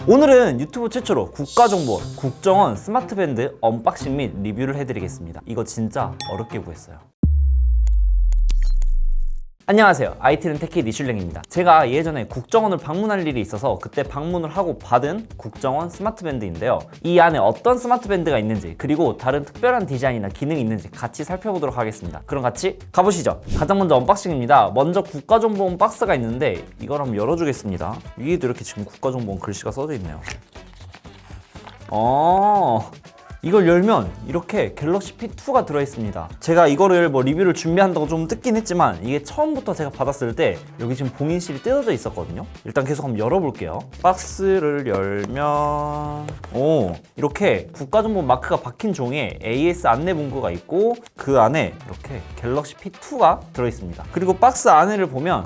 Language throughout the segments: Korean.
오늘은 유튜브 최초로 국가정보원 국정원 스마트밴드 언박싱 및 리뷰를 해드리겠습니다. 이거 진짜 어렵게 구했어요. 안녕하세요. IT는 테키 니슐랭입니다. 제가 예전에 국정원을 방문할 일이 있어서 그때 방문을 하고 받은 국정원 스마트밴드인데요. 이 안에 어떤 스마트밴드가 있는지 그리고 다른 특별한 디자인이나 기능이 있는지 같이 살펴보도록 하겠습니다. 그럼 같이 가보시죠. 가장 먼저 언박싱입니다. 먼저 국가정보원 박스가 있는데 이걸 한번 열어주겠습니다. 위에도 이렇게 지금 국가정보원 글씨가 써져 있네요. 이걸 열면 이렇게 갤럭시 P2가 들어있습니다. 제가 이거를 리뷰를 준비한다고 좀 뜯긴 했지만 이게 처음부터 제가 받았을 때 여기 지금 봉인실이 뜯어져 있었거든요. 일단 계속 한번 열어볼게요. 박스를 열면 이렇게 국가정보 마크가 박힌 종이에 AS 안내 문구가 있고 그 안에 이렇게 갤럭시 P2가 들어있습니다. 그리고 박스 안에를 보면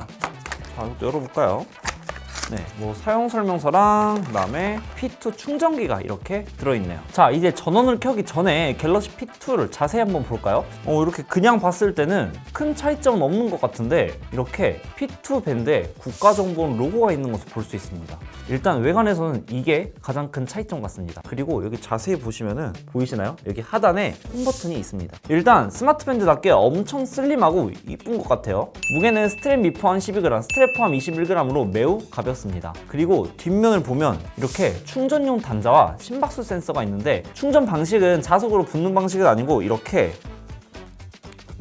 자, 이것도 열어볼까요? 네, 사용 설명서랑 그다음에 P2 충전기가 이렇게 들어있네요. 자, 이제 전원을 켜기 전에 갤럭시 P2를 자세히 한번 볼까요? 이렇게 그냥 봤을 때는 큰 차이점은 없는 것 같은데 이렇게 P2 밴드에 국가정보원 로고가 있는 것을 볼 수 있습니다. 일단 외관에서는 이게 가장 큰 차이점 같습니다. 그리고 여기 자세히 보시면은 보이시나요? 여기 하단에 홈 버튼이 있습니다. 일단 스마트밴드답게 엄청 슬림하고 이쁜 것 같아요. 무게는 스트랩 미포함 12g, 스트랩 포함 21g으로 매우 가볍습니다. 그리고 뒷면을 보면 이렇게 충전용 단자와 심박수 센서가 있는데 충전 방식은 자석으로 붙는 방식은 아니고 이렇게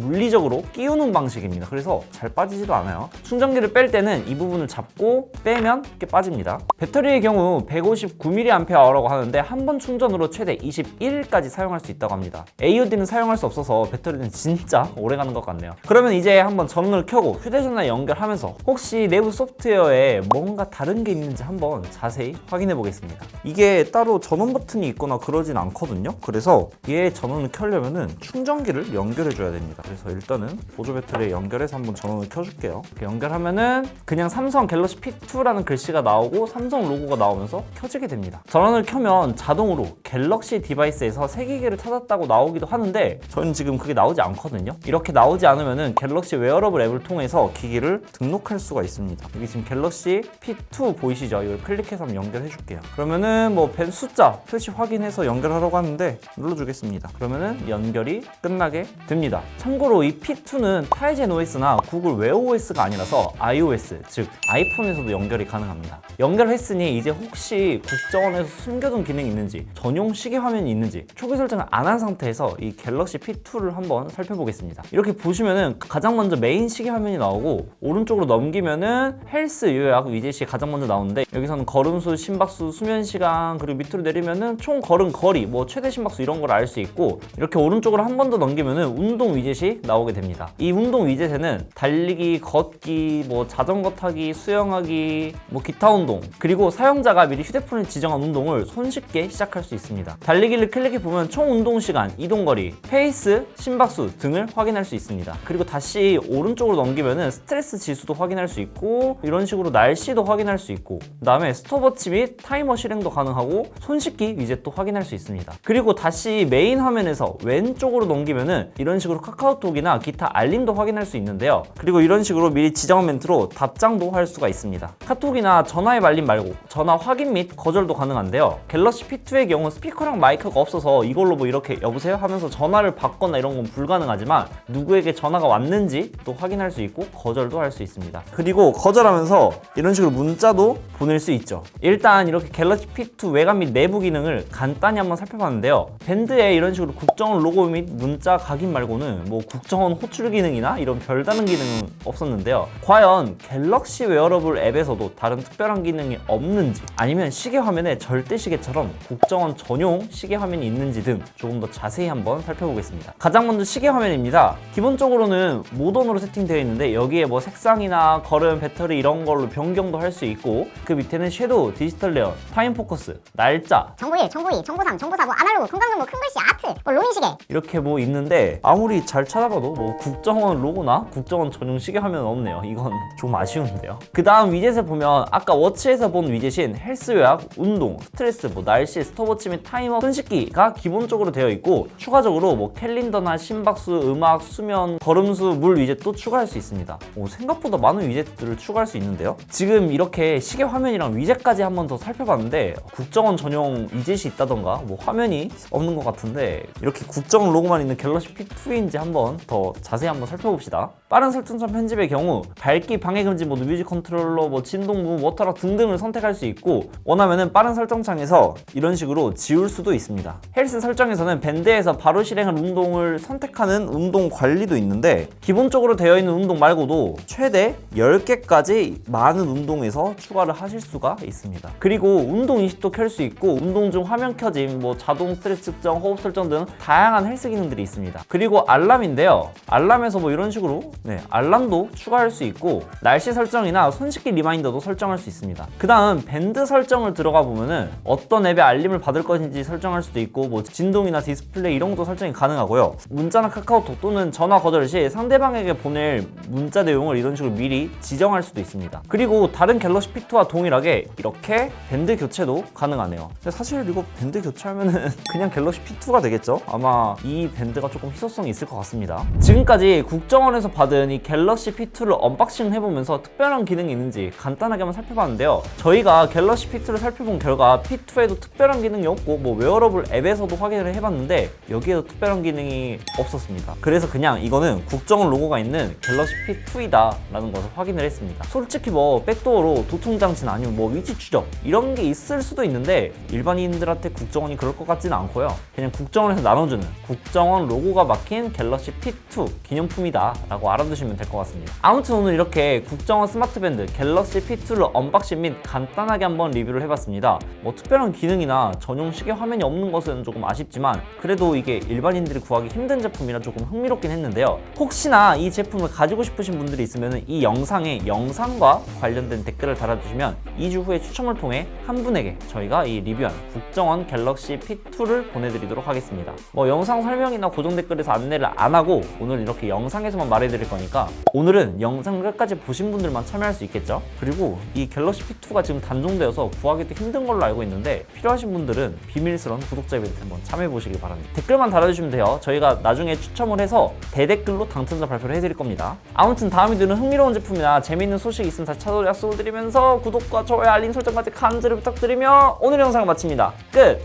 물리적으로 끼우는 방식입니다. 그래서 잘 빠지지도 않아요. 충전기를 뺄 때는 이 부분을 잡고 빼면 이렇게 빠집니다. 배터리의 경우 159mAh라고 하는데 한 번 충전으로 최대 21일까지 사용할 수 있다고 합니다. AOD는 사용할 수 없어서 배터리는 진짜 오래가는 것 같네요. 그러면 이제 한번 전원을 켜고 휴대전화에 연결하면서 혹시 내부 소프트웨어에 뭔가 다른 게 있는지 한번 자세히 확인해 보겠습니다. 이게 따로 전원 버튼이 있거나 그러진 않거든요. 그래서 얘 전원을 켜려면은 충전기를 연결해 줘야 됩니다. 그래서 일단은 보조 배터리에 연결해서 한번 전원을 켜줄게요. 이렇게 연결하면은 그냥 삼성 갤럭시 P2라는 글씨가 나오고 삼성 로고가 나오면서 켜지게 됩니다. 전원을 켜면 자동으로 갤럭시 디바이스에서 세기계를 찾았다고 나오기도 하는데 저는 지금 그게 나오지 않거든요. 이렇게 나오지 않으면은 갤럭시 웨어러블 앱을 통해서 기기를 등록할 수가 있습니다. 여기 지금 갤럭시 P2 보이시죠? 이걸 클릭해서 한번 연결해 줄게요. 그러면은 밴 숫자 표시 확인해서 연결하라고 하는데 눌러주겠습니다. 그러면은 연결이 끝나게 됩니다. 참고로 이 P2는 타이젠 OS나 구글 웨어 OS가 아니라서 iOS, 즉 아이폰에서도 연결이 가능합니다. 연결했으니 이제 혹시 국정원에서 숨겨둔 기능이 있는지 전용 시계 화면이 있는지 초기 설정을 안 한 상태에서 이 갤럭시 P2를 한번 살펴보겠습니다. 이렇게 보시면은 가장 먼저 메인 시계 화면이 나오고 오른쪽으로 넘기면은 헬스 요약 위젯이 가장 먼저 나오는데 여기서는 걸음수, 심박수, 수면 시간 그리고 밑으로 내리면은 총 걸은 거리, 최대 심박수 이런 걸 알 수 있고 이렇게 오른쪽으로 한 번 더 넘기면은 운동 위젯이 나오게 됩니다. 이 운동 위젯에는 달리기, 걷기, 자전거 타기, 수영하기, 기타 운동 그리고 사용자가 미리 휴대폰에 지정한 운동을 손쉽게 시작할 수 있습니다. 달리기를 클릭해보면 총 운동 시간, 이동 거리, 페이스, 심박수 등을 확인할 수 있습니다. 그리고 다시 오른쪽으로 넘기면은 스트레스 지수도 확인할 수 있고 이런 식으로 날씨도 확인할 수 있고 그 다음에 스톱워치 및 타이머 실행도 가능하고 손씻기 위젯도 확인할 수 있습니다. 그리고 다시 메인 화면에서 왼쪽으로 넘기면은 이런 식으로 카카오톡이나 기타 알림도 확인할 수 있는데요. 그리고 이런 식으로 미리 지정한 멘트로 답장도 할 수가 있습니다. 카톡이나 전화의 알림 말고 전화 확인 및 거절도 가능한데요. 갤럭시 P2의 경우 스피커랑 마이크가 없어서 이걸로 이렇게 여보세요 하면서 전화를 받거나 이런 건 불가능하지만 누구에게 전화가 왔는지 또 확인할 수 있고 거절도 할 수 있습니다. 그리고 거절하면서 이런 식으로 문자도 보낼 수 있죠. 일단 이렇게 갤럭시 P2 외관 및 내부 기능을 간단히 한번 살펴봤는데요. 밴드에 이런 식으로 국정원 로고 및 문자 각인 말고는 국정원 호출 기능이나 이런 별다른 기능은 없었는데요. 과연 갤럭시 웨어러블 앱에서도 다른 특별한 기능이 없는지 아니면 시계 화면에 절대 시계처럼 국정원 전용 시계 화면이 있는지 등 조금 더 자세히 한번 살펴보겠습니다. 가장 먼저 시계 화면입니다. 기본적으로는 모던으로 세팅되어 있는데 여기에 색상이나 걸음, 배터리 이런 걸로 변경도 할 수 있고 그 밑에는 섀도우, 디지털 레이어, 타임 포커스, 날짜, 정보 1, 정보 2, 정보 3, 정보 4, 아날로그,空間정보, 큰 글씨, 아트, 로밍 시계 이렇게 있는데 아무리 잘 찾아봐도 뭐 국정원 로고나 국정원 전용 시계 화면은 없네요. 이건 좀 아쉬운데요. 그 다음 위젯에 보면 아까 워치에서 본 위젯인 헬스 요약, 운동, 스트레스, 뭐 날씨, 스톱워치 및 타이머, 손씻기가 기본적으로 되어 있고 추가적으로 뭐 캘린더나 심박수, 음악, 수면, 걸음수, 물 위젯도 추가할 수 있습니다. 생각보다 많은 위젯들을 추가할 수 있는데요. 지금 이렇게 시계 화면이랑 위젯까지 한번 더 살펴봤는데 국정원 전용 위젯이 있다던가 뭐 화면이 없는 것 같은데 이렇게 국정원 로고만 있는 갤럭시 P2인지 한번 더 자세히 한번 살펴봅시다. 빠른 설정성 편집의 경우 밝기, 방해 금지 모드, 뮤직 컨트롤러, 뭐 진동, 무브, 워터락 등등을 선택할 수 있고 원하면은 빠른 설정창에서 이런 식으로 지울 수도 있습니다. 헬스 설정에서는 밴드에서 바로 실행할 운동을 선택하는 운동 관리도 있는데 기본적으로 되어 있는 운동 말고도 최대 10개까지 많은 운동에서 추가를 하실 수가 있습니다. 그리고 운동 인식도 켤 수 있고 운동 중 화면 켜짐, 뭐 자동 스트레스 측정, 호흡 설정 등 다양한 헬스 기능들이 있습니다. 그리고 알람인데요. 알람에서 뭐 이런 식으로 알람도 추가할 수 있고 날씨 설정이나 손씻기 리마인더도 설정할 수 있습니다. 그 다음 밴드 설정을 들어가 보면은 어떤 앱에 알림을 받을 것인지 설정할 수도 있고 뭐 진동이나 디스플레이 이런 것도 설정이 가능하고요. 문자나 카카오톡 또는 전화 거절 시 상대방에게 보낼 문자 내용을 이런 식으로 미리 지정할 수도 있습니다. 그리고 다른 갤럭시 P2와 동일하게 이렇게 밴드 교체도 가능하네요. 근데 사실 이거 밴드 교체하면은 그냥 갤럭시 P2가 되겠죠? 아마 이 밴드가 조금 희소성이 있을 것 같습니다. 지금까지 국정원에서 받은 이 갤럭시 P2를 언박싱 해보면서 특별한 기능이 있는지 간단하게 한번 살펴봤는데요. 저희가 갤럭시 P2를 살펴본 결과 P2에도 특별한 기능이 없고 뭐 웨어러블 앱에서도 확인을 해봤는데 여기에도 특별한 기능이 없었습니다. 그래서 그냥 이거는 국정원 로고가 있는 갤럭시 P2이다 라는 것을 확인을 했습니다. 솔직히 뭐 백도어로 도청장치나 아니면 뭐 위치 추적 이런 게 있을 수도 있는데 일반인들한테 국정원이 그럴 것 같지는 않고요. 그냥 국정원에서 나눠주는 국정원 로고가 박힌 갤럭시 P2 기념품이다 라고 알아두시면 될 것 같습니다. 아무튼 오늘 이렇게 국정원 스마트밴드 갤럭시 P2를 언박싱 및 간단하게 한번 리뷰를 해봤습니다. 뭐 특별한 기능이나 전용 시계 화면이 없는 것은 조금 아쉽지만 그래도 이게 일반인들이 구하기 힘든 제품이라 조금 흥미롭긴 했는데요. 혹시나 이 제품을 가지고 싶으신 분들이 있으면 이 영상에 영상과 관련된 댓글을 달아주시면 2주 후에 추첨을 통해 한 분에게 저희가 이 리뷰한 국정원 갤럭시 P2를 보내드리도록 하겠습니다. 뭐 영상 설명이나 고정 댓글에서 안내를 안 하고 오늘 이렇게 영상에서만 말해드릴 거니까 오늘은 영상 끝까지 보신 분들만 참여할 수 있겠죠? 그리고 이 갤럭시 P2가 지금 단종되어서 구하기도 힘든 걸로 알고 있는데 필요하신 분들은 비밀스러운 구독자 이벤트 한번 참여해보시길 바랍니다. 댓글만 달아주시면 돼요. 저희가 나중에 추첨을 해서 대댓글로 당첨자 발표를 해드릴 겁니다. 아무튼 다음 video는 흥미로운 제품이나 재미있는 소식이 있으면 다시 찾아올 약속을 드리면서 구독과 좋아요, 알림 설정까지 간절히 부탁드리며 오늘 영상을 마칩니다. 끝!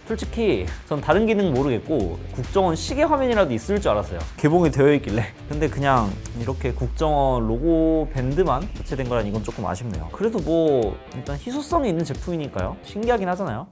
솔직히 전 다른 기능 모르겠고 국정원 시계 화면이라도 있을 줄 알았어요. 개봉이 되어 있길래. 근데 그냥 이렇게 국정원 로고 밴드만 교체된 거란 이건 조금 아쉽네요. 그래도 뭐 일단 희소성이 있는 제품이니까요. 신기하긴 하잖아요.